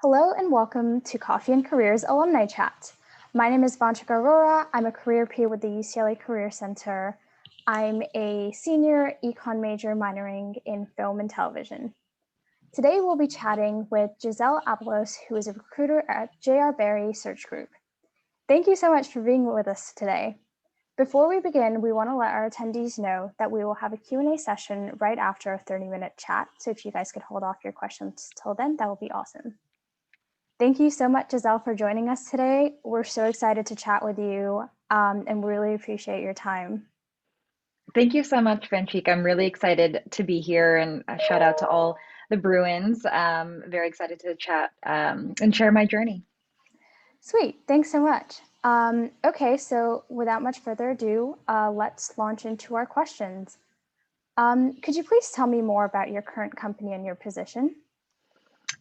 Hello and welcome to Coffee and Careers Alumni Chat. My name is Vanchika Arora. I'm a career peer with the UCLA Career Center. I'm a senior econ major minoring in film and television. Today we'll be chatting with Giselle Abelos, who is a recruiter at J.R. Barry Search Group. Thank you so much for being with us today. Before we begin, we want to let our attendees know that we will have a Q&A session right after a 30-minute chat. So if you guys could hold off your questions till then, that would be awesome. Thank you so much, Giselle, for joining us today. We're so excited to chat with you and really appreciate your time. Thank you so much, Vanchik. I'm really excited to be here and a shout out to all the Bruins. Very excited to chat and share my journey. Sweet, thanks so much. Okay, so without much further ado, let's launch into our questions. Could you please tell me more about your current company and your position?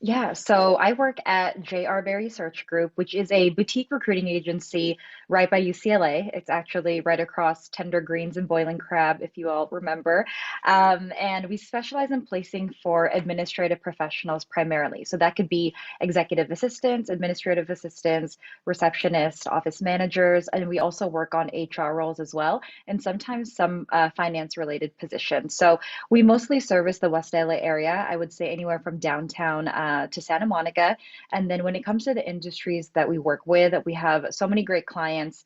Yeah, so I work at J.R. Barry Search Group, which is a boutique recruiting agency right by UCLA. It's actually right across Tender Greens and Boiling Crab, if you all remember. And we specialize in placing for administrative professionals primarily. So that could be executive assistants, administrative assistants, receptionists, office managers, and we also work on HR roles as well, and sometimes some finance related positions. So we mostly service the West LA area, I would say anywhere from downtown to Santa Monica. And then when it comes to the industries that we work with, we have so many great clients,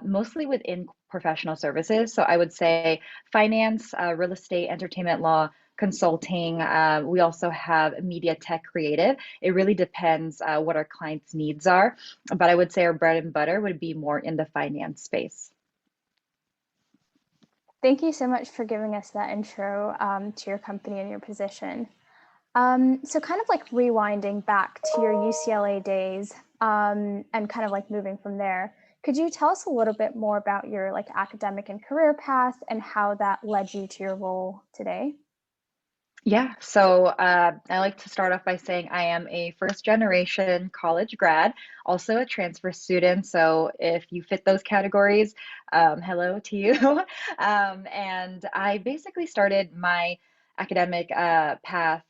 mostly within professional services. So I would say finance, real estate, entertainment law, consulting. We also have media tech creative. It really depends what our clients' needs are. But I would say our bread and butter would be more in the finance space. Thank you so much for giving us that intro to your company and your position. So kind of like rewinding back to your UCLA days and kind of like moving from there, could you tell us a little bit more about your like academic and career path and how that led you to your role today? Yeah, so I like to start off by saying I am a first generation college grad, also a transfer student. So if you fit those categories, hello to you. And I basically started my academic path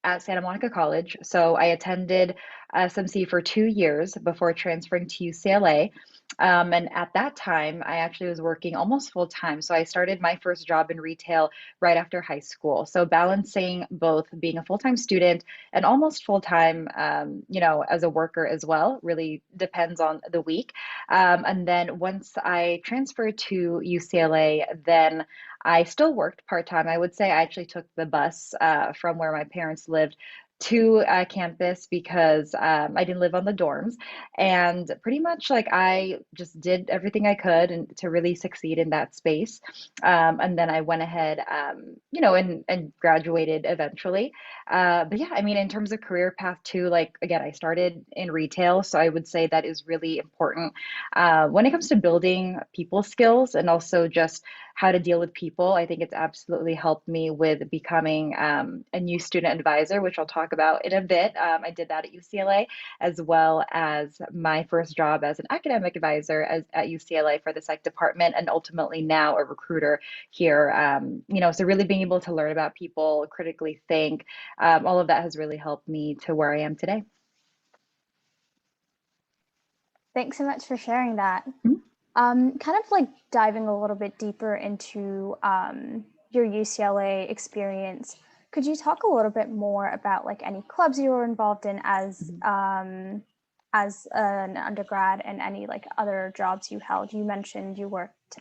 at Santa Monica College. So I attended SMC for 2 years before transferring to UCLA. And at that time, I actually was working almost full time. So I started my first job in retail right after high school. So balancing both being a full-time student and almost full-time, as a worker as well, really depends on the week. And then once I transferred to UCLA, then I still worked part-time. I would say I actually took the bus from where my parents lived to campus because I didn't live on the dorms. And pretty much like I just did everything I could and to really succeed in that space. And then I went ahead, and graduated eventually. But yeah, I mean, in terms of career path too, like again, I started in retail, so I would say that is really important when it comes to building people skills and also just how to deal with people. I think it's absolutely helped me with becoming a new student advisor, which I'll talk about in a bit. I did that at UCLA, as well as my first job as an academic advisor at UCLA for the psych department, and ultimately now a recruiter here. So really being able to learn about people, critically think, all of that has really helped me to where I am today. Thanks so much for sharing that. Mhm. Kind of like diving a little bit deeper into your UCLA experience, could you talk a little bit more about like any clubs you were involved in Mhm. as an undergrad and any like other jobs you held? You mentioned you worked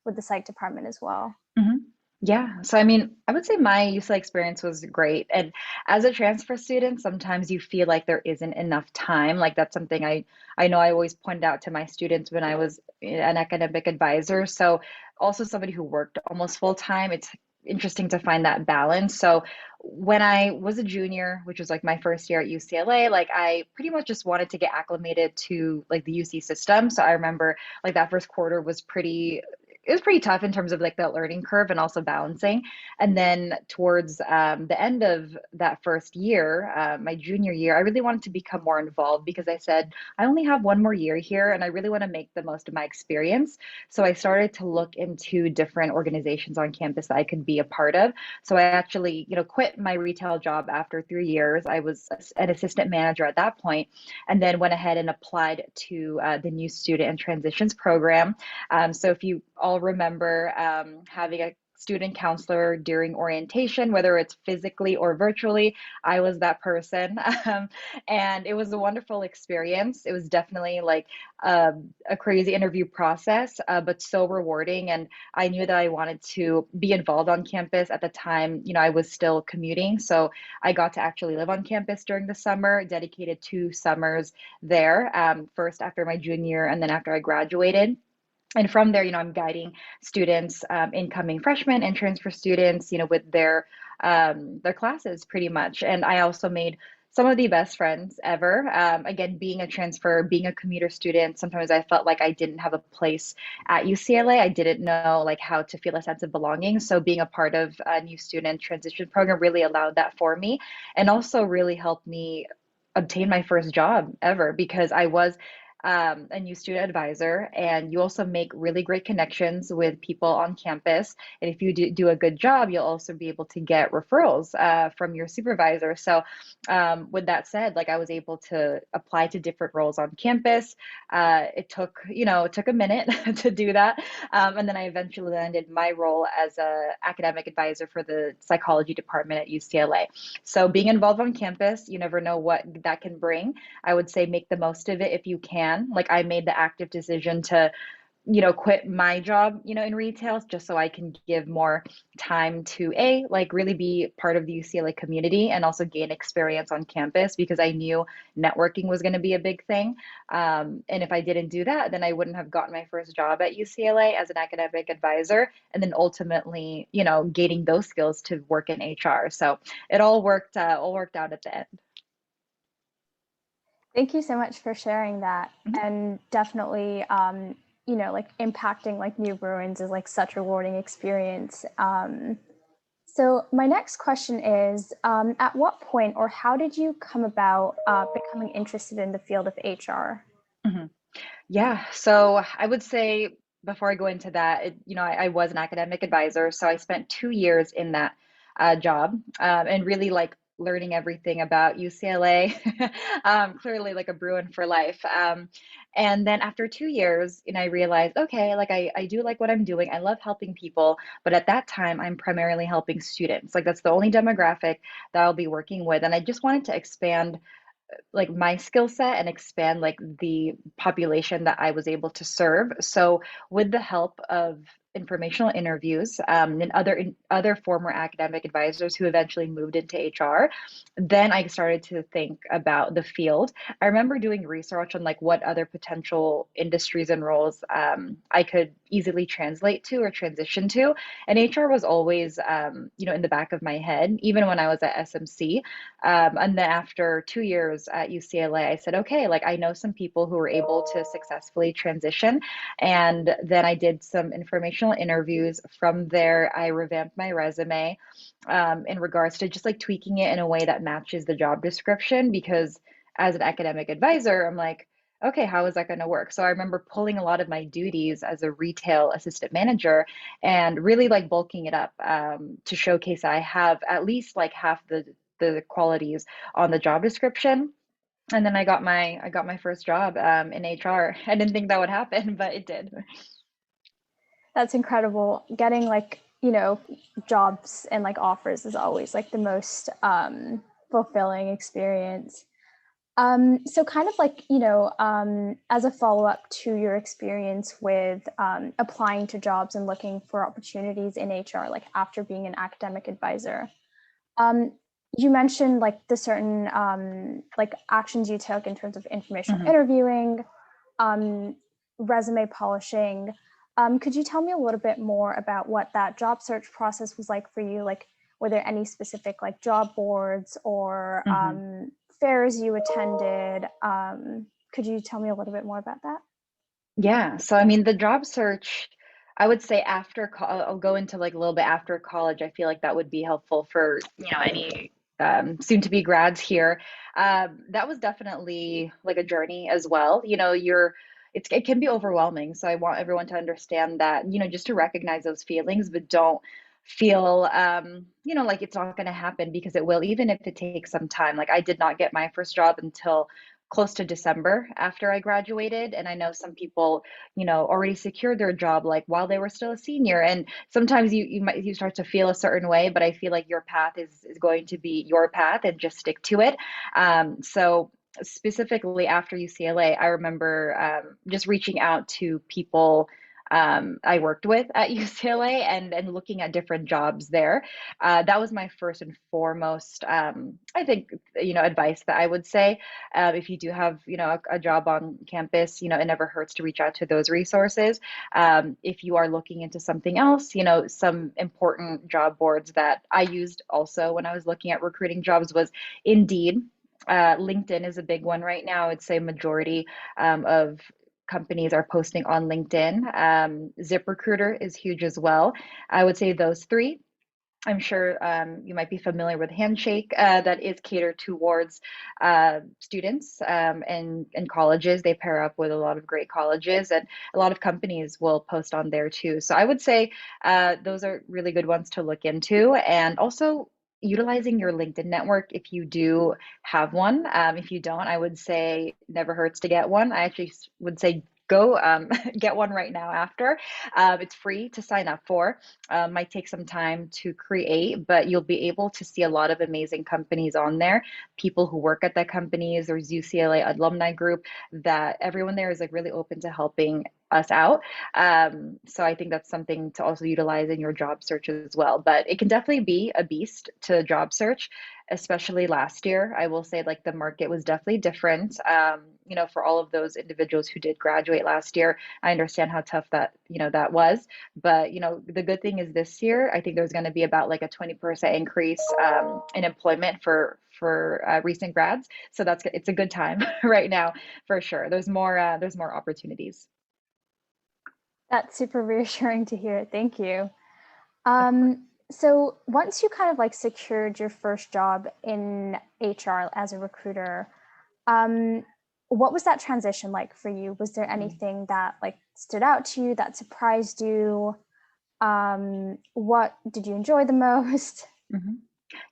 with the psych department as well. Mhm. Yeah. So, I mean, I would say my UCLA experience was great. And as a transfer student, sometimes you feel like there isn't enough time. Like that's something I know I always pointed out to my students when I was an academic advisor. So, also somebody who worked almost full time, it's interesting to find that balance. So, when I was a junior, which was like my first year at UCLA, like I pretty much just wanted to get acclimated to like the UC system. So, I remember like that first quarter was pretty it was pretty tough in terms of like the learning curve and also balancing. And then towards the end of that first year, my junior year, I really wanted to become more involved because I said, I only have one more year here and I really want to make the most of my experience. So I started to look into different organizations on campus that I could be a part of. So I actually, quit my retail job after 3 years. I was an assistant manager at that point, and then went ahead and applied to the new student and transitions program. So if you all remember having a student counselor during orientation, whether it's physically or virtually, I was that person. And it was a wonderful experience. It was definitely like a crazy interview process, but so rewarding. And I knew that I wanted to be involved on campus at the time. I was still commuting. So I got to actually live on campus during the summer, dedicated 2 summers there, first after my junior and then after I graduated. And from there, I'm guiding students, incoming freshmen and transfer students, with their classes pretty much. And I also made some of the best friends ever. Again, being a transfer, being a commuter student, sometimes I felt like I didn't have a place at UCLA. I didn't know like how to feel a sense of belonging. So being a part of a new student transition program really allowed that for me, and also really helped me obtain my first job ever because I was a new student advisor, and you also make really great connections with people on campus. And if you do a good job, you'll also be able to get referrals from your supervisor. So, with that said, like I was able to apply to different roles on campus. It took a minute to do that, and then I eventually landed my role as a academic advisor for the psychology department at UCLA. So, being involved on campus, you never know what that can bring. I would say make the most of it if you can. Like I made the active decision to, quit my job, in retail just so I can give more time to like really be part of the UCLA community and also gain experience on campus because I knew networking was going to be a big thing. And if I didn't do that, then I wouldn't have gotten my first job at UCLA as an academic advisor and then ultimately, gaining those skills to work in HR. So it all worked out at the end. Thank you so much for sharing that. And definitely, like impacting like new Bruins is like such a rewarding experience. So my next question is, at what point or how did you come about becoming interested in the field of HR? Mhm. Yeah, so I would say before I go into that, I was an academic advisor, so I spent 2 years in that job, and really like learning everything about UCLA, clearly like a Bruin for life. And then after 2 years, I realized, okay, like I do like what I'm doing. I love helping people, but at that time, I'm primarily helping students. Like that's the only demographic that I'll be working with, and I just wanted to expand like my skill set and expand like the population that I was able to serve. So with the help of informational interviews and other former academic advisors who eventually moved into HR, then I started to think about the field. I remember doing research on like what other potential industries and roles I could easily translate to or transition to, and HR was always in the back of my head, even when I was at SMC. And then after 2 years at UCLA, I said, okay, like I know some people who were able to successfully transition. And then I did some informational interviews. From there, I revamped my resume in regards to just like tweaking it in a way that matches the job description. Because as an academic advisor, I'm like, okay, how is that going to work? So I remember pulling a lot of my duties as a retail assistant manager and really like bulking it up to showcase I have at least like half the qualities on the job description. And then I got my first job in HR. I didn't think that would happen, but it did. That's incredible. Getting like, jobs and like offers is always like the most fulfilling experience. So kind of like, as a follow-up to your experience with applying to jobs and looking for opportunities in HR, like after being an academic advisor, um, you mentioned like the certain like actions you took in terms of informational Mhm. interviewing, um, resume polishing. Could you tell me a little bit more about what that job search process was like for you? Like, were there any specific like job boards or Mhm. fairs you attended? Could you tell me a little bit more about that? Yeah. So, I mean, the job search, I would say I'll go into like a little bit after college. I feel like that would be helpful for, any soon to be grads here. That was definitely like a journey as well. It can be overwhelming. So I want everyone to understand that, just to recognize those feelings, but don't feel, like it's not going to happen, because it will, even if it takes some time. Like I did not get my first job until close to December after I graduated. And I know some people, already secured their job like while they were still a senior. And sometimes you start to feel a certain way, but I feel like your path is going to be your path, and just stick to it. So specifically after UCLA, I remember just reaching out to people I worked with at UCLA, and looking at different jobs there. That was my first and foremost, I think, advice that I would say. If you do have, a job on campus, it never hurts to reach out to those resources. If you are looking into something else, some important job boards that I used also when I was looking at recruiting jobs was Indeed. LinkedIn is a big one right now. I'd say majority of companies are posting on LinkedIn. ZipRecruiter is huge as well. I would say those three. I'm sure you might be familiar with Handshake, that is catered towards students, and colleges. They pair up with a lot of great colleges, and a lot of companies will post on there too. So I would say those are really good ones to look into, and also utilizing your LinkedIn network if you do have one. If you don't, I would say never hurts to get one. I actually would say go get one right now after. It's free to sign up for. Might take some time to create, but you'll be able to see a lot of amazing companies on there, people who work at the companies. There's UCLA Alumni group, that everyone there is like really open to helping us out. So I think that's something to also utilize in your job search as well. But it can definitely be a beast to job search, especially last year. I will say like the market was definitely different. For all of those individuals who did graduate last year, I understand how tough that was. But the good thing is this year, I think there's going to be about like a 20% increase in employment for recent grads. So it's a good time right now for sure. There's more opportunities. That's super reassuring to hear. Thank you. Of course. So once you kind of like secured your first job in HR as a recruiter, um, what was that transition like for you? Was there anything that like stood out to you that surprised you? What did you enjoy the most? Mhm.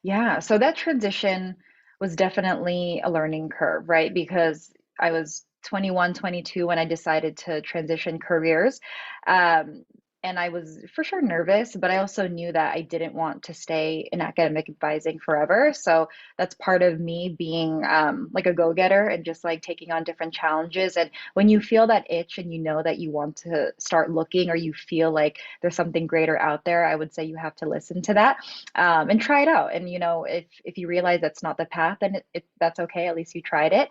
Yeah, so that transition was definitely a learning curve, right? Because I was 21, 22 when I decided to transition careers. Um, and I was for sure nervous, but I also knew that I didn't want to stay in academic advising forever. So that's part of me being like a go-getter, and just like taking on different challenges. And when you feel that itch and you know that you want to start looking, or you feel like there's something greater out there, I would say you have to listen to that, and try it out. And if you realize that's not the path, then that's okay. At least you tried it.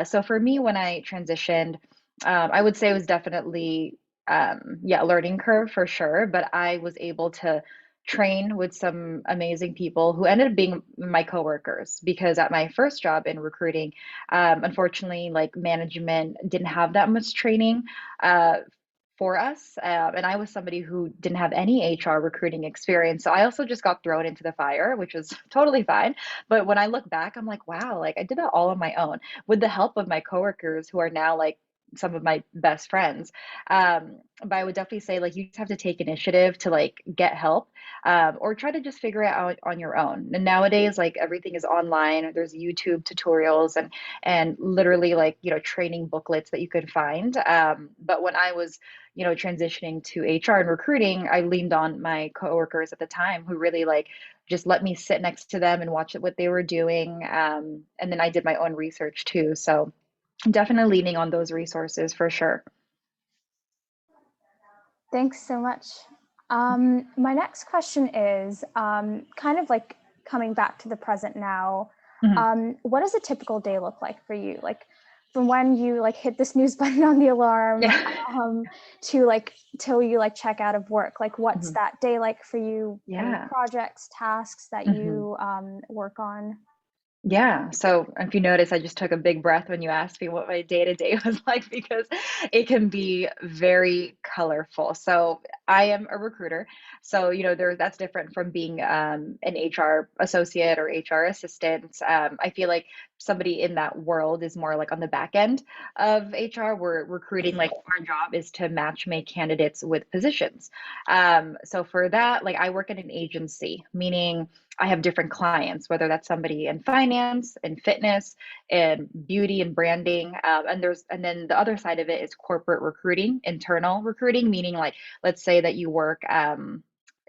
So for me, when I transitioned, I would say it was definitely, yeah, a learning curve for sure. But I was able to train with some amazing people who ended up being my coworkers, because at my first job in recruiting, unfortunately, like management didn't have that much training. Uh, for us. And I was somebody who didn't have any HR recruiting experience. So I also just got thrown into the fire, which was totally fine. But when I look back, I'm like, wow, like I did that all on my own with the help of my coworkers, who are now like some of my best friends. But I would definitely say like you just have to take initiative to like get help, or try to just figure it out on your own. And nowadays, like everything is online. There's YouTube tutorials and literally like training booklets that you could find. But when I was transitioning to HR and recruiting, I leaned on my coworkers at the time, who really like just let me sit next to them and watch what they were doing. And then I did my own research too. So definitely leaning on those resources for sure. Thanks so much. My next question is kind of like coming back to the present now. Mhm. What does a typical day look like for you? Like from when you like hit the snooze button on the alarm, Yeah. to like till you like check out of work. Like what's Mhm. that day like for you? Any Yeah. projects, tasks that Mhm. you work on? Yeah. So if you notice, I just took a big breath when you asked me what my day to day was like because it can be very colorful. So I am a recruiter. So, that's different from being an HR associate or HR assistant. I feel like somebody in that world is more like on the back end of HR. We're recruiting, like our job is to match make candidates with positions. So for that, like I work at an agency, meaning I have different clients, whether that's somebody in finance, in fitness, in beauty and branding, and then the other side of it is corporate recruiting, internal recruiting, meaning like let's say that you work.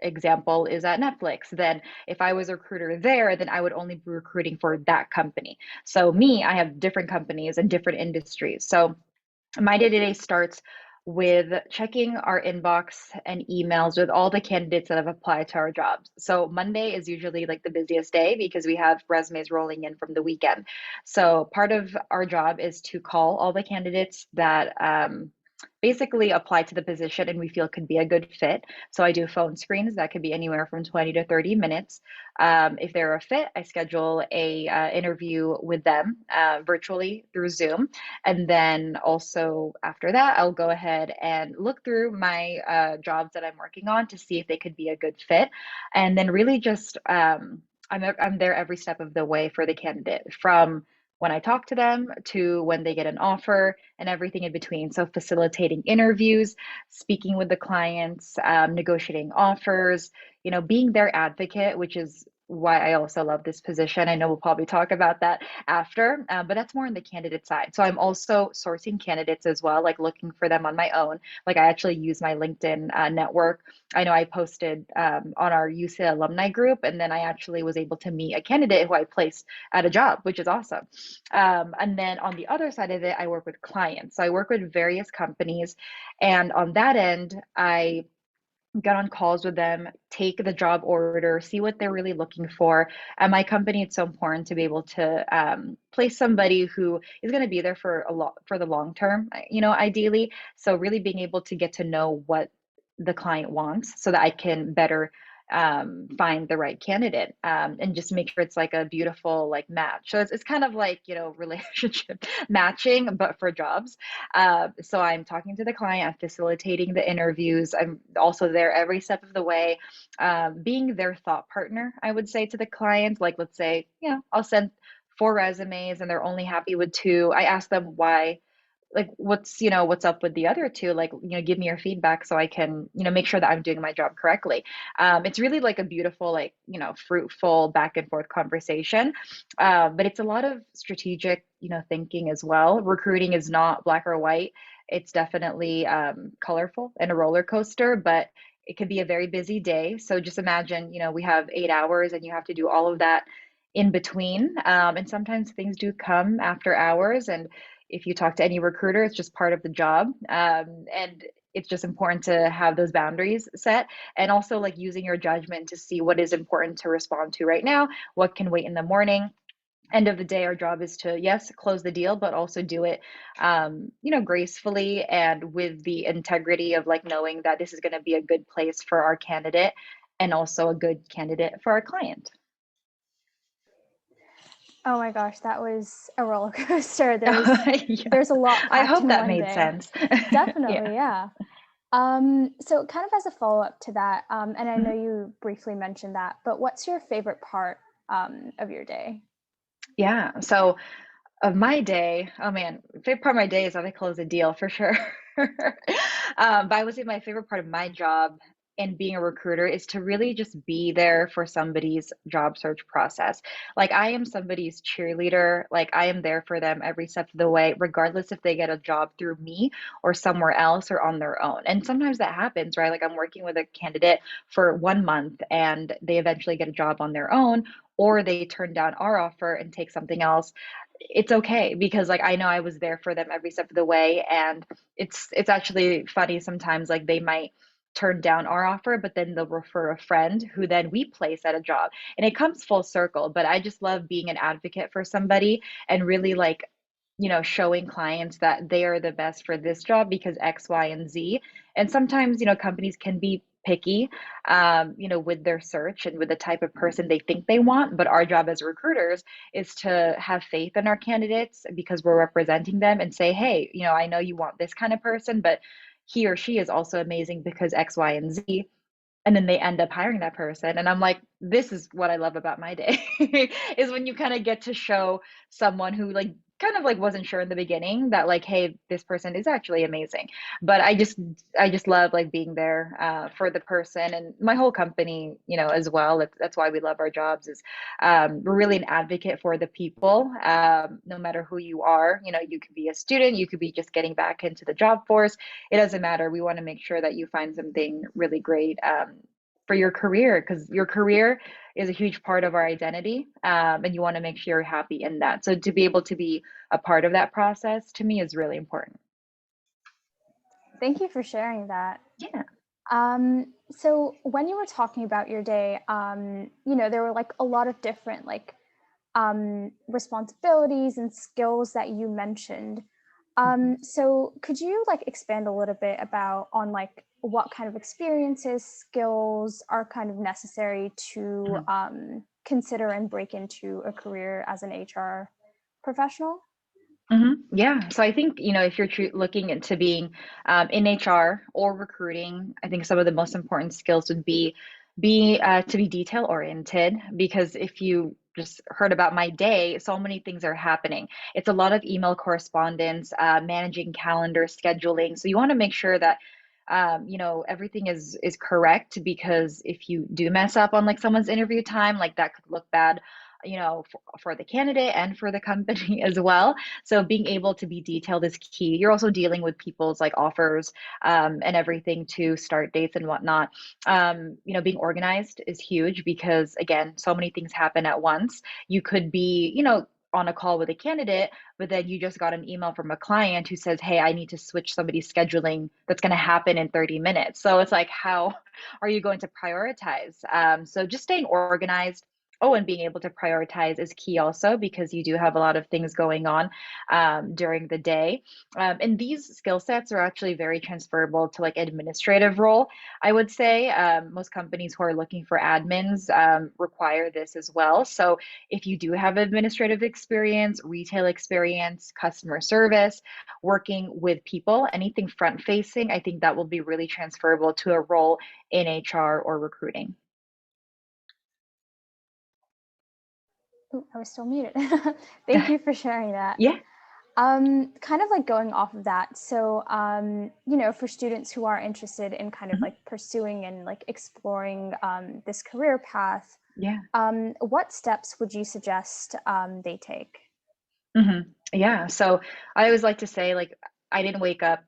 Example is at Netflix. Then, if I was a recruiter there, then I would only be recruiting for that company. So, me, I have different companies and different industries. So, my day to day starts with checking our inbox and emails with all the candidates that have applied to our jobs. So Monday is usually like the busiest day because we have resumes rolling in from the weekend. So part of our job is to call all the candidates that basically apply to the position and we feel could be a good fit. So I do phone screens that could be anywhere from 20 to 30 minutes. If they're a fit, I schedule a interview with them virtually through Zoom. And then also after that, I'll go ahead and look through my jobs that I'm working on to see if they could be a good fit. And then really just, I'm there every step of the way for the candidate from when I talk to them to when they get an offer and everything in between. So facilitating interviews, speaking with the clients, negotiating offers, being their advocate, which is why I also love this position. I know we'll probably talk about that after, but that's more on the candidate side. So I'm also sourcing candidates as well, like looking for them on my own. Like I actually use my LinkedIn network. I know I posted on our UCLA Alumni group, and then I actually was able to meet a candidate who I placed at a job, which is awesome. And then on the other side of it, I work with clients. So I work with various companies, and on that end, I get on calls with them, take the job order, see what they're really looking for. At my company, it's so important to be able to place somebody who is going to be there for for the long term, ideally. So really being able to get to know what the client wants so that I can better find the right candidate and just make sure it's like a beautiful like match. So it's kind of like, relationship matching, but for jobs. So I'm talking to the client, I'm facilitating the interviews. I'm also there every step of the way, being their thought partner, I would say to the client. Like, let's say, I'll send four resumes and they're only happy with two. I ask them why, like what's up with the other two, like give me your feedback so I can make sure that I'm doing my job correctly. It's really like a beautiful, like fruitful back and forth conversation, but it's a lot of strategic thinking as well. Recruiting is not black or white. It's definitely colorful and a roller coaster, but it could be a very busy day. So just imagine, we have 8 hours and you have to do all of that in between, and sometimes things do come after hours, and if you talk to any recruiter, it's just part of the job. And it's just important to have those boundaries set and also like using your judgment to see what is important to respond to right now, what can wait in the morning. End of the day, our job is to, yes, close the deal, but also do it, gracefully and with the integrity of like knowing that this is going to be a good place for our candidate and also a good candidate for our client. Oh my gosh, that was a roller coaster. Yeah, There's a lot I packed hope in that one made day. sense. Yeah. Definitely, yeah. So kind of as a follow-up to that, and I know Mhm. you briefly mentioned that, but what's your favorite part of your day? Yeah. So of my day, oh man, favorite part of my day is when I close a deal for sure. But I would say my favorite part of my job and being a recruiter is to really just be there for somebody's job search process. Like I am somebody's cheerleader. Like I am there for them every step of the way, regardless if they get a job through me or somewhere else or on their own. And sometimes that happens, right? Like I'm working with a candidate for 1 month and they eventually get a job on their own, or they turn down our offer and take something else. It's okay because like I know I was there for them every step of the way, and it's actually funny sometimes, like they might turn down our offer but then they'll refer a friend who then we place at a job, and it comes full circle. But I just love being an advocate for somebody and really like showing clients that they are the best for this job because X, Y, and Z. And sometimes companies can be picky, with their search and with the type of person they think they want. But our job as recruiters is to have faith in our candidates because we're representing them and say, hey, I know you want this kind of person, but he or she is also amazing because X, Y, and Z, and then they end up hiring that person, and I'm like, this is what I love about my day is when you kind of get to show someone who like kind of like wasn't sure in the beginning that like, hey, this person is actually amazing. But I just love like being there for the person and my whole company, as well. That's why we love our jobs is we're really an advocate for the people, no matter who you are. You could be a student, you could be just getting back into the job force. It doesn't matter. We want to make sure that you find something really great for your career, because your career is a huge part of our identity, and you want to make sure you're happy in that. So to be able to be a part of that process to me is really important. Thank you for sharing that. Yeah. So when you were talking about your day, there were like a lot of different like responsibilities and skills that you mentioned. Mhm. So could you like expand a little bit about on like what kind of experiences, skills are kind of necessary to Mhm. consider and break into a career as an HR professional? Yeah. So I think, if you're looking into being in HR or recruiting, I think some of the most important skills would be to be detail oriented, because if you just heard about my day, so many things are happening. It's a lot of email correspondence, managing calendar, scheduling. So you want to make sure that everything is correct, because if you do mess up on like someone's interview time, like that could look bad, for the candidate and for the company as well. So being able to be detailed is key. You're also dealing with people's like offers, and everything, to start dates and whatnot. Being organized is huge because again, so many things happen at once. You could be, on a call with a candidate, but then you just got an email from a client who says, hey, I need to switch somebody's scheduling that's going to happen in 30 minutes. So it's like, how are you going to prioritize? So just staying organized. Oh, and being able to prioritize is key also, because you do have a lot of things going on during the day. And these skill sets are actually very transferable to like administrative role, I would say. Most companies who are looking for admins require this as well. So if you do have administrative experience, retail experience, customer service, working with people, anything front facing, I think that will be really transferable to a role in HR or recruiting. Ooh, I was still muted. Thank you for sharing that. Yeah. Kind of like going off of that. So, for students who are interested in kind of Mhm. like pursuing and like exploring this career path, Yeah. what steps would you suggest they take? Yeah. So I always like to say, like, I didn't wake up,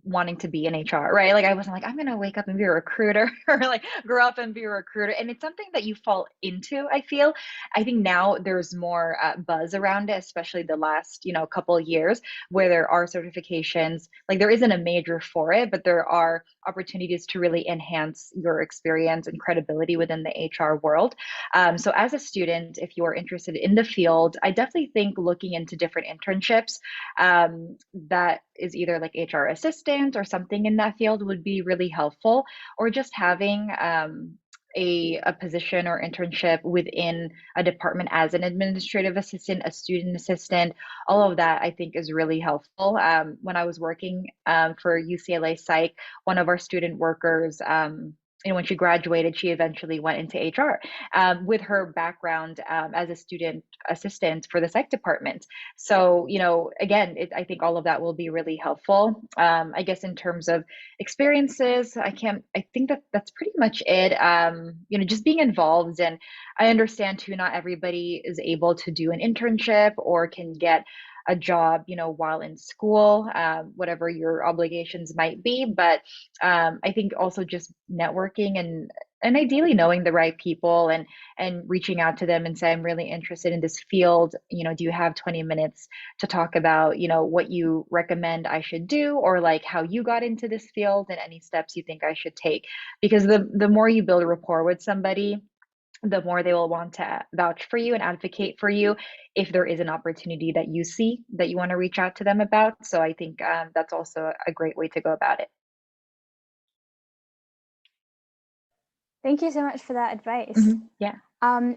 wanting to be in HR, right? Like, I wasn't like, I'm going to wake up and be a recruiter or like grow up and be a recruiter. And it's something that you fall into, I feel. I think now there's more buzz around it, especially the last, couple of years, where there are certifications. Like, there isn't a major for it, but there are opportunities to really enhance your experience and credibility within the HR world. So, as a student, if you are interested in the field, I definitely think looking into different internships, that is either like HR assistant or something in that field, would be really helpful, or just having a position or internship within a department as an administrative assistant, a student assistant. All of that I think is really helpful. When I was working for UCLA Psych, one of our student workers, when she graduated, she eventually went into HR with her background as a student assistant for the psych department. So, again, I think all of that will be really helpful. I guess in terms of experiences, I think that that's pretty much it. Just being involved. And I understand too, not everybody is able to do an internship or can get a job, while in school, whatever your obligations might be. But I think also just networking and ideally knowing the right people and reaching out to them and say, I'm really interested in this field. Do you have 20 minutes to talk about, what you recommend I should do, or like how you got into this field and any steps you think I should take? Because the more you build a rapport with somebody, the more they will want to vouch for you and advocate for you if there is an opportunity that you see that you want to reach out to them about. So I think that's also a great way to go about it. Thank you so much for that advice. Yeah.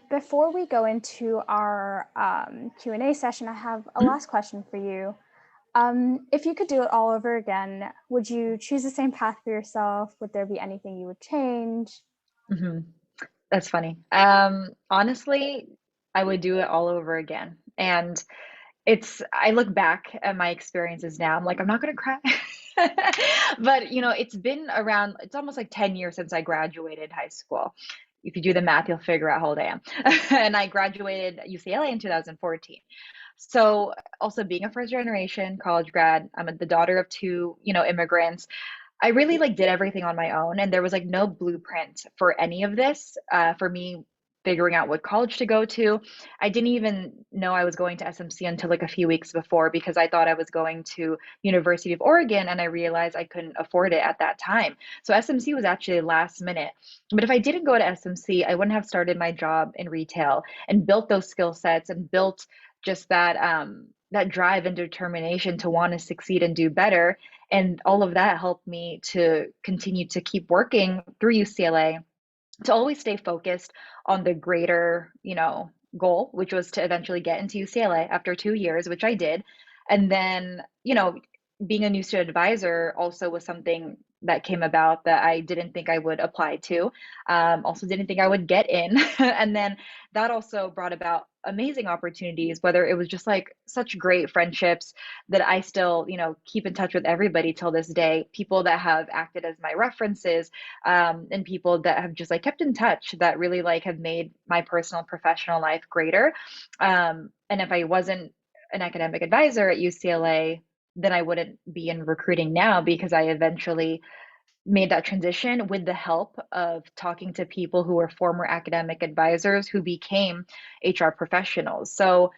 Before we go into our Q&A session, I have a Mhm. last question for you. If you could do it all over again, would you choose the same path for yourself? Would there be anything you would change? Mhm. That's funny. Honestly, I would do it all over again. And I look back at my experiences now, I'm like, I'm not gonna cry. But it's been around, it's almost like 10 years since I graduated high school. If you do the math, you'll figure out how old I am. And I graduated UCLA in 2014. So also being a first generation college grad, I'm the daughter of two, immigrants. I really like did everything on my own, and there was like no blueprint for any of this. For me, figuring out what college to go to, I didn't even know I was going to SMC until like a few weeks before because I thought I was going to University of Oregon, and I realized I couldn't afford it at that time. So SMC was actually last minute. But if I didn't go to SMC, I wouldn't have started my job in retail and built those skill sets and built just that drive and determination to want to succeed and do better, and all of that helped me to continue to keep working through UCLA to always stay focused on the greater, goal, which was to eventually get into UCLA after 2 years, which I did. And then, being a new student advisor also was something that came about that I didn't think I would apply to. Also, didn't think I would get in. And then that also brought about amazing opportunities, whether it was just like such great friendships that I still, keep in touch with everybody till this day, people that have acted as my references, and people that have just like kept in touch that really like have made my personal and professional life greater. And if I wasn't an academic advisor at UCLA, then I wouldn't be in recruiting now because I eventually made that transition with the help of talking to people who were former academic advisors who became HR professionals. So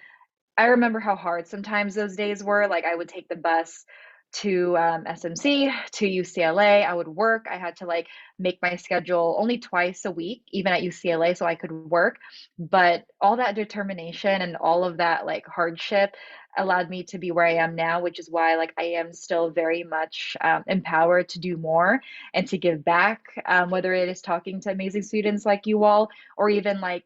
I remember how hard sometimes those days were. Like I would take the bus to SMC, to UCLA. I would work. I had to like make my schedule only twice a week, even at UCLA, so I could work. But all that determination and all of that like hardship allowed me to be where I am now, which is why like I am still very much empowered to do more and to give back, whether it is talking to amazing students like you all, or even like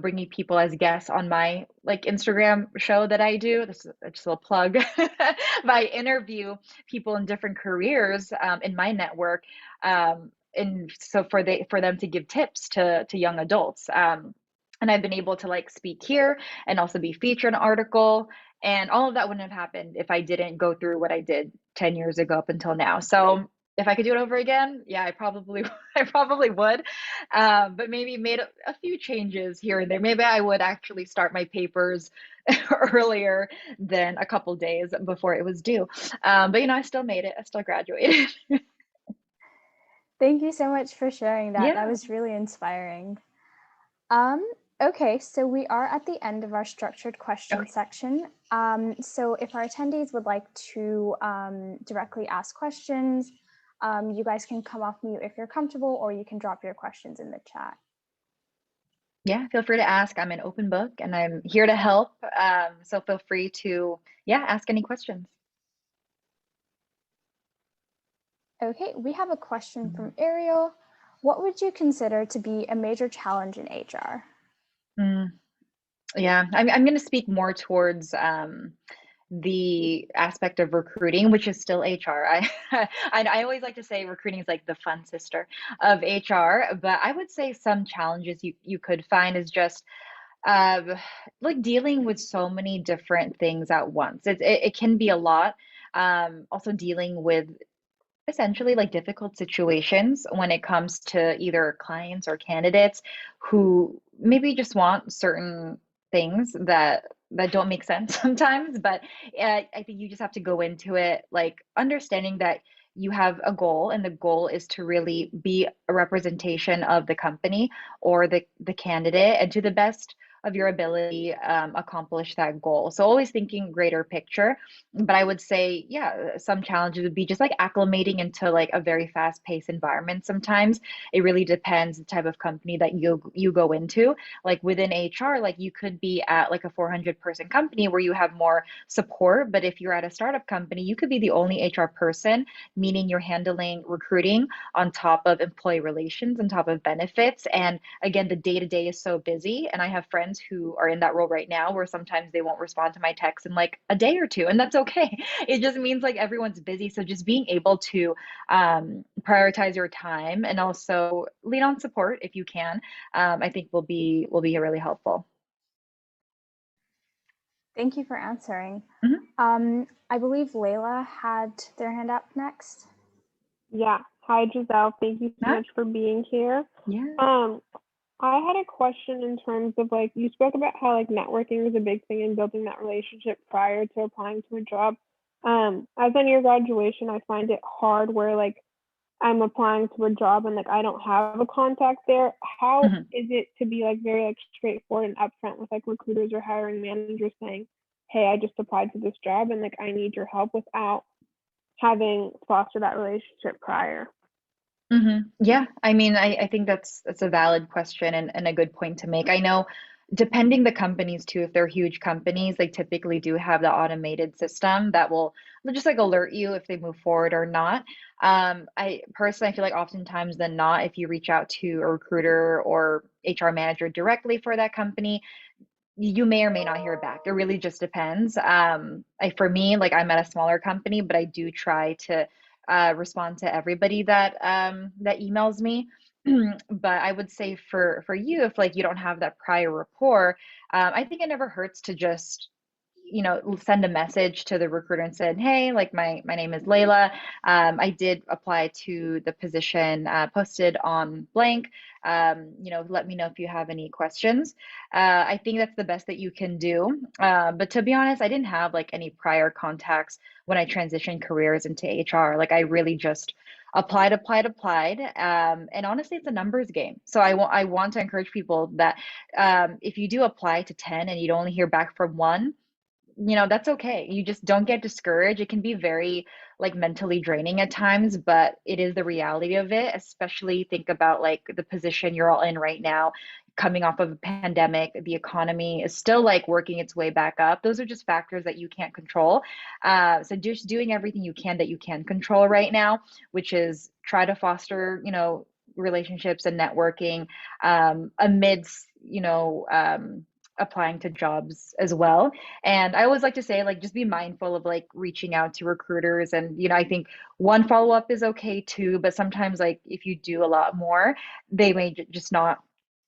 bringing people as guests on my like Instagram show that I do. This is just a little plug. But I interview people in different careers in my network, and so for them to give tips to young adults. And I've been able to like speak here and also be featured in an article. And all of that wouldn't have happened if I didn't go through what I did 10 years ago up until now. So if I could do it over again, yeah, I probably I probably would, but maybe made a few changes here and there. Maybe I would actually start my papers earlier than a couple days before it was due. But I still made it. I still graduated. Thank you so much for sharing that. That Yeah, was really inspiring. Um, okay, so we are at the end of our structured question okay. section. So if our attendees would like to directly ask questions, you guys can come off mute if you're comfortable, or you can drop your questions in the chat. Yeah, feel free to ask. I'm an open book and I'm here to help. So feel free to, yeah, ask any questions. Okay, we have a question from Ariel. What would you consider to be a major challenge in HR? Mm, yeah, I'm going to speak more towards the aspect of recruiting, which is still HR. I always like to say recruiting is like the fun sister of HR, but I would say some challenges you could find is just uh, like dealing with so many different things at once. It can be a lot. Also dealing with essentially like difficult situations when it comes to either clients or candidates who maybe just want certain things that don't make sense sometimes. But I think you just have to go into it like understanding that you have a goal, and the goal is to really be a representation of the company or the candidate, and to the best of your ability accomplish that goal. So always thinking greater picture. But I would say, yeah, some challenges would be just like acclimating into like a very fast-paced environment sometimes. It really depends the type of company that you go into. Like within HR, like you could be at like a 400 person company where you have more support, but if you're at a startup company, you could be the only HR person, meaning you're handling recruiting on top of employee relations, on top of benefits. And again, the day to day is so busy. And I have friends who are in that role right now where sometimes they won't respond to my texts in like a day or two, and that's okay. It just means like everyone's busy. So just being able to prioritize your time and also lean on support if you can, I think will be really helpful. Thank you for answering. Mhm. I believe Layla had their hand up next. Yeah. Hi, Giselle. Thank you so Huh? much for being here. Yeah. Um, I had a question in terms of like you spoke about how like networking was a big thing in building that relationship prior to applying to a job. As I near graduation, I find it hard where like I'm applying to a job and like I don't have a contact there. How Mhm. is it to be like very like straightforward and upfront with like recruiters or hiring managers saying, "Hey, I just applied to this job and like I need your help," without having fostered that relationship prior? Yeah, I mean, I think that's a valid question and a good point to make. I know depending the companies too, if they're huge companies, they typically do have the automated system that will just like alert you if they move forward or not. I personally I feel like oftentimes than not, if you reach out to a recruiter or HR manager directly for that company, you may or may not hear back. It really just depends. For me, like I'm at a smaller company, but I do try to respond to everybody that emails me. But I would say for you, if like you don't have that prior rapport, I think it never hurts to just send a message to the recruiter and said, hey, like my name is Layla. I did apply to the position posted on blank. Let me know if you have any questions. I think that's the best that you can do. But to be honest, I didn't have like any prior contacts when I transitioned careers into HR. Like I really just applied. And honestly, it's a numbers game. So I want to encourage people that if you do apply to 10 and you'd only hear back from one, that's okay. You just don't get discouraged. It can be very like mentally draining at times, but it is the reality of it. Especially think about like the position you're all in right now, coming off of a pandemic. The economy is still like working its way back up. Those are just factors that you can't control. So just doing everything you can that you can control right now, which is try to foster, relationships and networking amidst, applying to jobs as well. And I always like to say, like, just be mindful of like reaching out to recruiters. And, I think one follow up is okay too, but sometimes, like, if you do a lot more, they may just not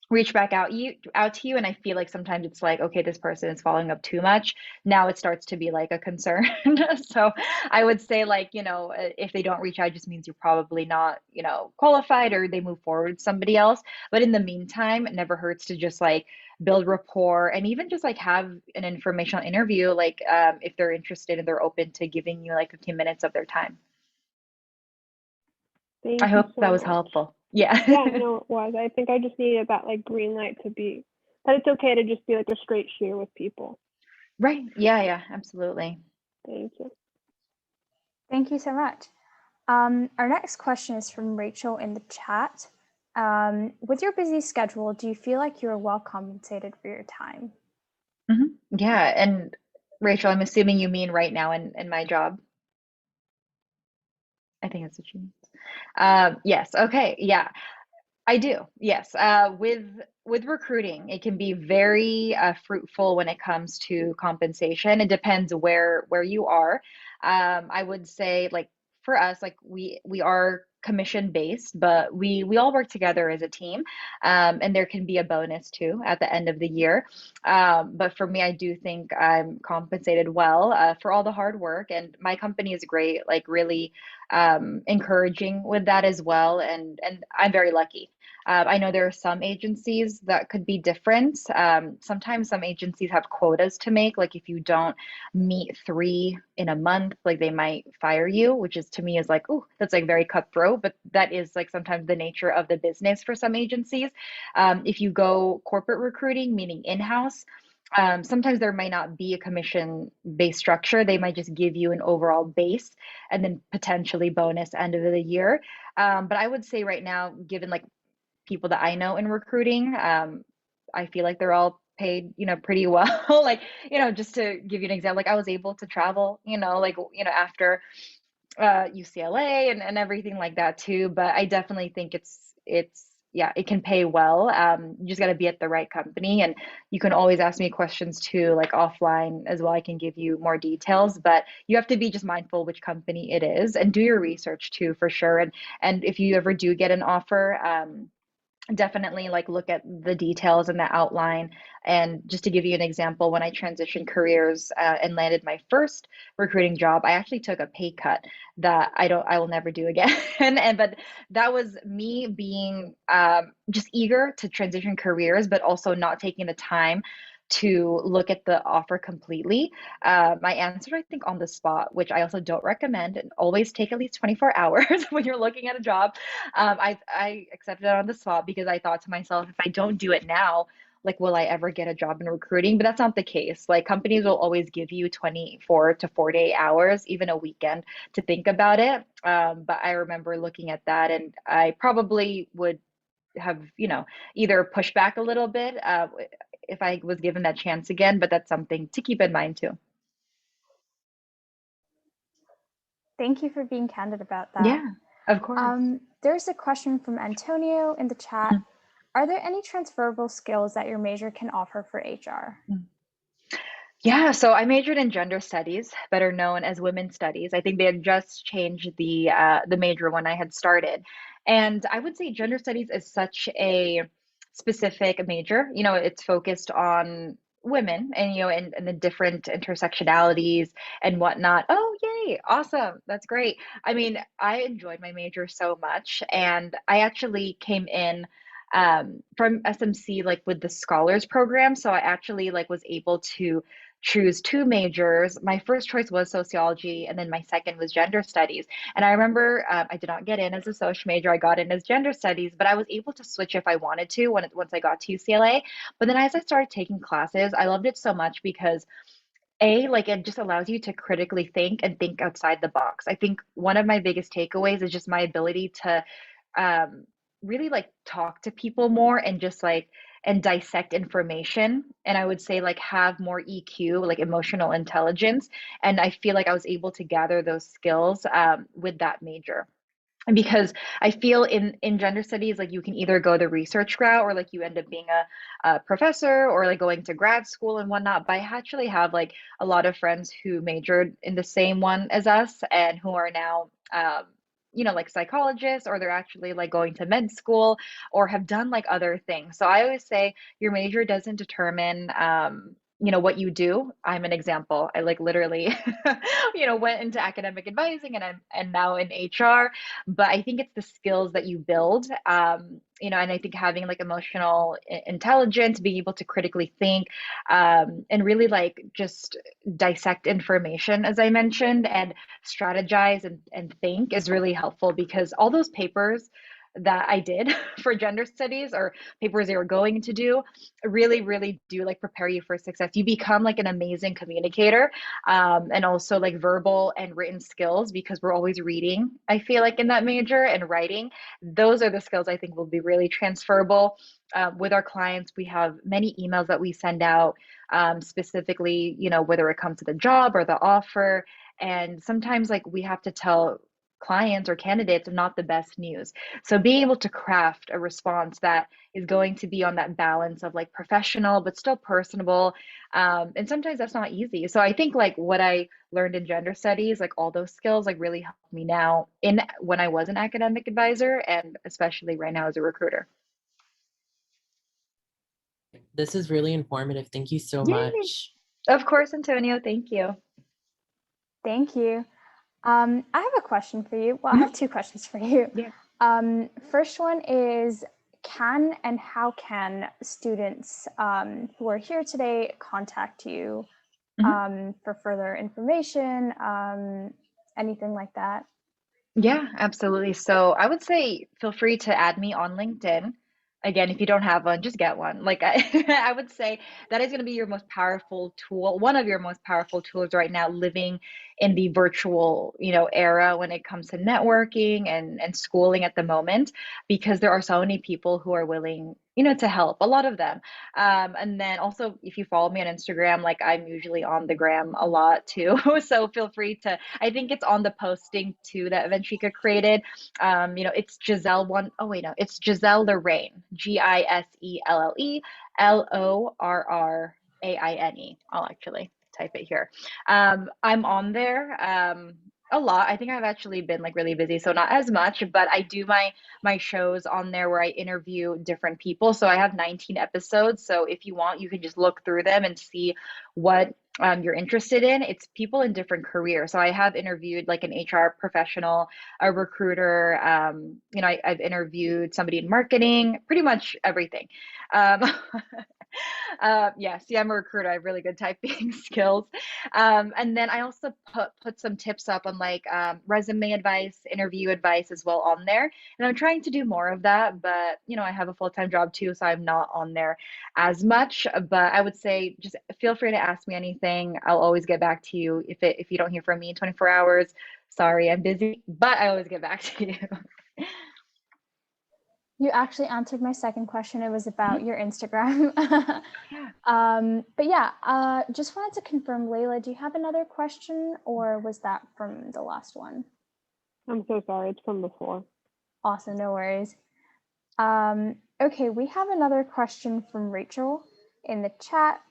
reach back out to you. And I feel like sometimes it's like, okay, this person is following up too much. Now it starts to be like a concern. So I would say, like, if they don't reach out, it just means you're probably not, qualified, or they move forward with somebody else. But in the meantime, it never hurts to just like build rapport and even just like have an informational interview, like if they're interested and they're open to giving you like 15 minutes of their time. I Thank you hope that so was much. helpful. Yeah. Yeah, no, it was. I think I just needed that like green light to be that it's okay to just be like a straight shooter with people. Right. Yeah, yeah, absolutely. Thank you. Thank you so much. Our next question is from Rachel in the chat. With your busy schedule, do you feel like you're well compensated for your time? Yeah, and Rachel, I'm assuming you mean right now in my job. I think that's what you mean. Yes. Okay. Yeah. I do, yes. With recruiting, it can be very fruitful when it comes to compensation. It depends where you are. I would say, like for us, like we are commission based, but we all work together as a team, and there can be a bonus too at the end of the year. But for me, I do think I'm compensated well for all the hard work, and my company is great. Like really encouraging with that as well. And I'm very lucky. I know there are some agencies that could be different. Sometimes some agencies have quotas to make. Like if you don't meet 3 in a month, like they might fire you, which is to me is like, oh, that's like very cutthroat. But that is like sometimes the nature of the business for some agencies. If you go corporate recruiting, meaning in-house, sometimes there might not be a commission based structure. They might just give you an overall base and then potentially bonus end of the year. But I would say right now, given like people that I know in recruiting, I feel like they're all paid, pretty well. Like, just to give you an example, like I was able to travel, like, after UCLA and everything like that too. But I definitely think it's yeah, it can pay well. You just got to be at the right company, and you can always ask me questions too, like offline as well. I can give you more details, but you have to be just mindful which company it is and do your research too, for sure. And if you ever do get an offer, definitely like look at the details and the outline. And just to give you an example, when I transitioned careers and landed my first recruiting job, I actually took a pay cut that I will never do again. And but that was me being just eager to transition careers, but also not taking the time to look at the offer completely. I answered, I think, on the spot, which I also don't recommend. And always take at least 24 hours when you're looking at a job. I accepted it on the spot because I thought to myself, if I don't do it now, like, will I ever get a job in recruiting? But that's not the case. Like, companies will always give you 24 to 48 hours, even a weekend, to think about it. But I remember looking at that, and I probably would have, either pushed back a little bit if I was given that chance again. But that's something to keep in mind too. Thank you for being candid about that. Yeah, of course. There's a question from Antonio in the chat. Are there any transferable skills that your major can offer for HR? Yeah, so I majored in gender studies, better known as women's studies. I think they had just changed the major when I had started. And I would say gender studies is such a specific major. It's focused on women and and the different intersectionalities and whatnot. Oh, yay, awesome. That's great. I mean, I enjoyed my major so much, and I actually came in from SMC like with the scholars program. So I actually like was able to choose 2 majors. My first choice was sociology, and then my second was gender studies. And I remember I did not get in as a social major. I got in as gender studies, but I was able to switch if I wanted to once I got to UCLA. But then as I started taking classes, I loved it so much because like it just allows you to critically think and think outside the box. I think one of my biggest takeaways is just my ability to um, really like talk to people more and just like and dissect information. And I would say like have more EQ, like emotional intelligence. And I feel like I was able to gather those skills with that major. Because I feel in gender studies, like you can either go the research route or like you end up being a professor or like going to grad school and whatnot. But I actually have like a lot of friends who majored in the same one as us and who are now like psychologists, or they're actually like going to med school or have done like other things. So I always say your major doesn't determine what you do. I'm an example. I like literally went into academic advising, and I'm now in HR. But I think it's the skills that you build, and I think having like emotional intelligence, being able to critically think, and really like just dissect information, as I mentioned, and strategize and think is really helpful, because all those papers that I did for gender studies, or papers they were going to do, really, really do like prepare you for success. You become like an amazing communicator, and also like verbal and written skills, because we're always reading, I feel like, in that major, and writing. Those are the skills I think will be really transferable. With our clients, we have many emails that we send out, specifically, whether it comes to the job or the offer. And sometimes like we have to tell clients or candidates not the best news. So being able to craft a response that is going to be on that balance of like professional but still personable, and sometimes that's not easy. So I think like what I learned in gender studies, like all those skills, like really helped me now in when I was an academic advisor, and especially right now as a recruiter. This is really informative. Thank you so Yay! much. Of course, Antonio. Thank you. Thank you. I have a question for you. Well, I Mhm. have two questions for you. Yeah. First one is, can and how can students who are here today contact you for further information, anything like that? Yeah, absolutely. So I would say feel free to add me on LinkedIn. Again, if you don't have one, just get one. Like I, I would say that is going to be your most powerful tool, one of your most powerful tools right now, living in the virtual, era when it comes to networking and schooling at the moment, because there are so many people who are willing, to help, a lot of them. And then also, if you follow me on Instagram, like I'm usually on the gram a lot too. So feel free to, I think it's on the posting too that Ventrika created. It's Giselle one, oh wait, no, it's Giselle Lorraine, GISELLE LORRAINE. I'll actually type it here. I'm on there. A lot. I think I've actually been like really busy, so not as much, but I do my shows on there where I interview different people. So I have 19 episodes. So if you want, you can just look through them and see what you're interested in. It's people in different careers. So I have interviewed like an HR professional, a recruiter. I've interviewed somebody in marketing, pretty much everything. Um, yeah, see, I'm a recruiter. I have really good typing skills. And then I also put some tips up on like resume advice, interview advice as well on there. And I'm trying to do more of that, but I have a full-time job too, so I'm not on there as much. But I would say just feel free to ask me anything. I'll always get back to you if you don't hear from me in 24 hours. Sorry, I'm busy, but I always get back to you. You actually answered my second question. It was about your Instagram. Yeah. But yeah, just wanted to confirm, Layla, do you have another question, or was that from the last one? I'm so sorry. It's from before. Awesome, no worries. Okay, we have another question from Rachel in the chat.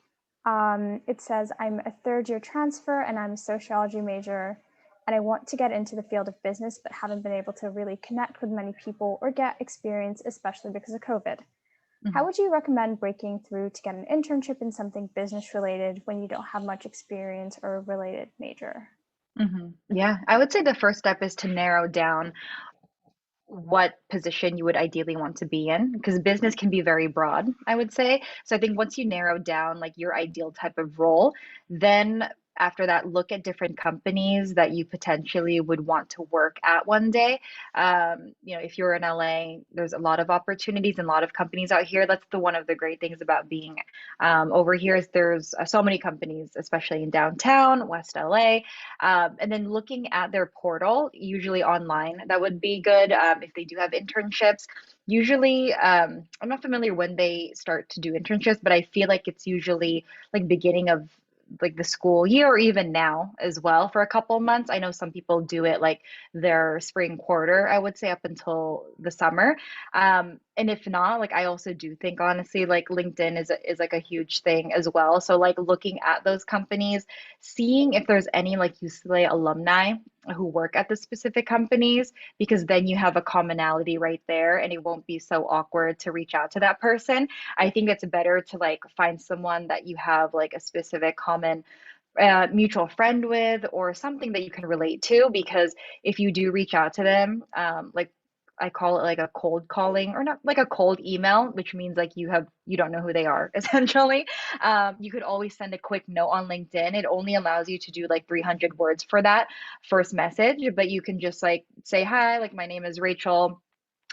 It says, I'm a third-year transfer and I'm a sociology major, and I want to get into the field of business, but haven't been able to really connect with many people or get experience, especially because of COVID. How would you recommend breaking through to get an internship in something business related when you don't have much experience or a related major? Yeah, I would say the first step is to narrow down what position you would ideally want to be in, because business can be very broad, I would say. So I think once you narrow down like your ideal type of role, then after that, look at different companies that you potentially would want to work at one day. If you're in LA, there's a lot of opportunities and a lot of companies out here. That's the one of the great things about being over here is there's so many companies, especially in downtown West LA. And then looking at their portal, usually online, that would be good if they do have internships. Usually, I'm not familiar when they start to do internships, but I feel like it's usually like beginning of like the school year or even now as well for a couple months. I know some people do it like their spring quarter, I would say up until the summer. And if not, like I also do think honestly, like LinkedIn is like a huge thing as well. So like looking at those companies, seeing if there's any like UCLA alumni who work at the specific companies, because then you have a commonality right there and it won't be so awkward to reach out to that person. I think it's better to like find someone that you have like a specific common mutual friend with or something that you can relate to, because if you do reach out to them, like I call it like a cold calling, or not like a cold email, which means like you don't know who they are essentially. You could always send a quick note on LinkedIn. It only allows you to do like 300 words for that first message, but you can just like say, hi, like my name is Rachel.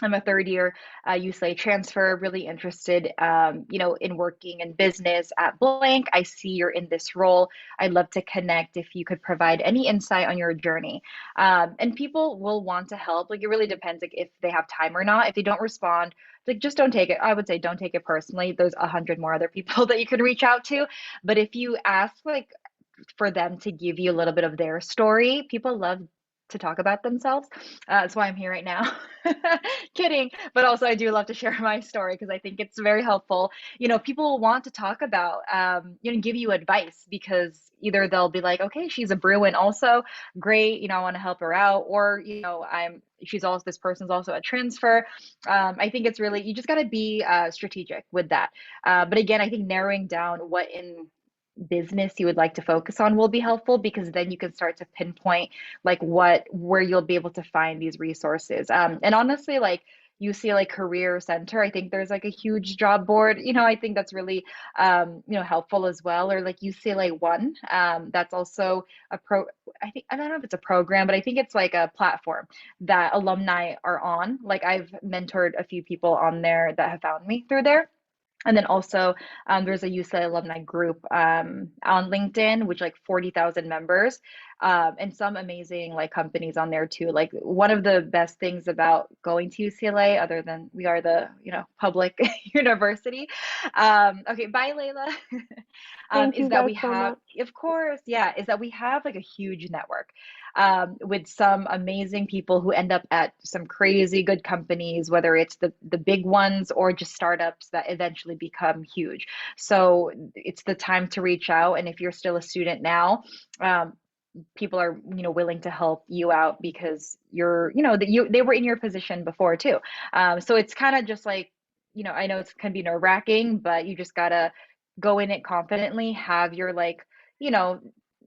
I'm a third year UCLA transfer, really interested, in working in business at blank. I see you're in this role. I'd love to connect if you could provide any insight on your journey. And people will want to help. Like it really depends, like if they have time or not. If they don't respond, like just don't take it. I would say don't take it personally. There's 100 more other people that you could reach out to. But if you ask like for them to give you a little bit of their story, people love to talk about themselves. That's why I'm here right now. Kidding. But also, I do love to share my story because I think it's very helpful. People want to talk about, give you advice, because either they'll be like, okay, she's a Bruin also. Great. I want to help her out. Or, this person's also a transfer. I think it's really, you just got to be strategic with that. But again, I think narrowing down what in business you would like to focus on will be helpful, because then you can start to pinpoint like where you'll be able to find these resources. And honestly, like UCLA Career Center, I think there's like a huge job board. I think that's really helpful as well. Or like UCLA One, that's also I don't know if it's a program, but I think it's like a platform that alumni are on. Like I've mentored a few people on there that have found me through there. And then also, there's a UCLA alumni group on LinkedIn, which like 40,000 members, and some amazing like companies on there too. Like one of the best things about going to UCLA, other than we are the public university. Okay, bye, Layla. Thank Is you that guys we so have, much. of course, yeah, is that we have like a huge network with some amazing people who end up at some crazy good companies, whether it's the big ones or just startups that eventually become huge. So it's the time to reach out. And if you're still a student now, people are willing to help you out because they were in your position before too. So it's kind of just like, I know it can be nerve-wracking, but you just gotta go in it confidently, have your like, you know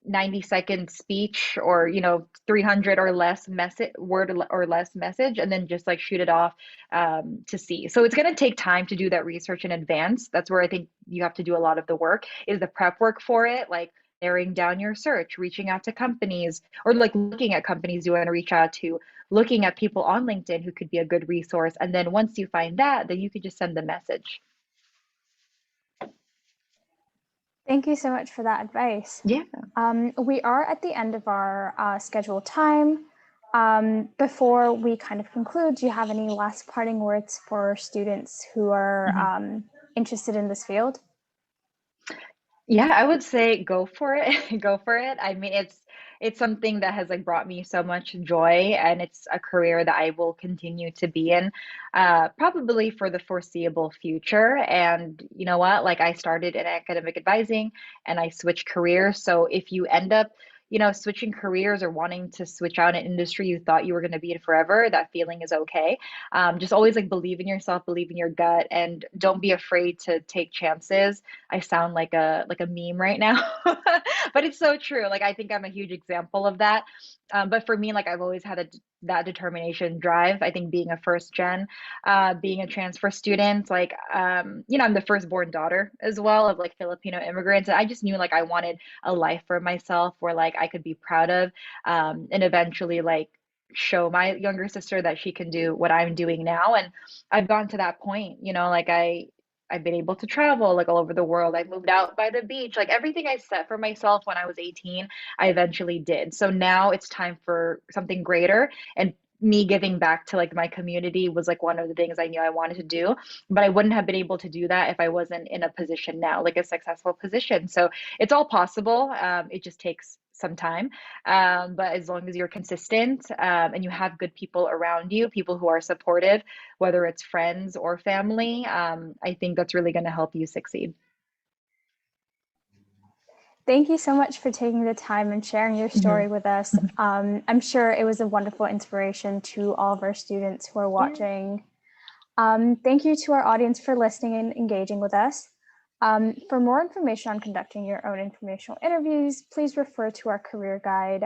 90-second speech, or 300 or less message word or less message, and then just like shoot it off, to see. So it's going to take time to do that research in advance. That's where I think you have to do a lot of the work, is the prep work for it, like narrowing down your search, reaching out to companies, or like looking at companies you want to reach out to, looking at people on LinkedIn who could be a good resource. And then once you find that, then you could just send the message. Thank you so much for that advice. Yeah. We are at the end of our scheduled time. Before we kind of conclude, do you have any last parting words for students who are interested in this field? Yeah, I would say go for it. Go for it. I mean, it's something that has like brought me so much joy, and it's a career that I will continue to be in, probably for the foreseeable future. And you know what? Like I started in academic advising and I switched careers. So if you end up, switching careers or wanting to switch out an industry you thought you were going to be in forever, that feeling is okay. Just always like believe in yourself, believe in your gut, and don't be afraid to take chances. I sound like a meme right now, but it's so true. Like I think I'm a huge example of that. But for me, like I've always had that determination, drive. I think being a first gen, being a transfer student, like I'm the firstborn daughter as well of like Filipino immigrants, and I just knew like I wanted a life for myself where like I could be proud of, and eventually like show my younger sister that she can do what I'm doing now. And I've gotten to that point, like I've been able to travel like all over the world. I moved out by the beach. Like everything I set for myself when I was 18, I eventually did. So now it's time for something greater. And me giving back to like my community was like one of the things I knew I wanted to do. But I wouldn't have been able to do that if I wasn't in a position now, like a successful position. So it's all possible. It just takes some time. But as long as you're consistent, and you have good people around you, people who are supportive, whether it's friends or family, I think that's really going to help you succeed. Thank you so much for taking the time and sharing your story with us. I'm sure it was a wonderful inspiration to all of our students who are watching. Thank you to our audience for listening and engaging with us. For more information on conducting your own informational interviews, please refer to our career guide,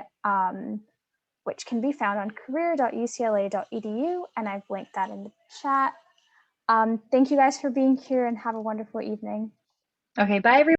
which can be found on career.ucla.edu, and I've linked that in the chat. Thank you guys for being here, and have a wonderful evening. Okay, bye everyone.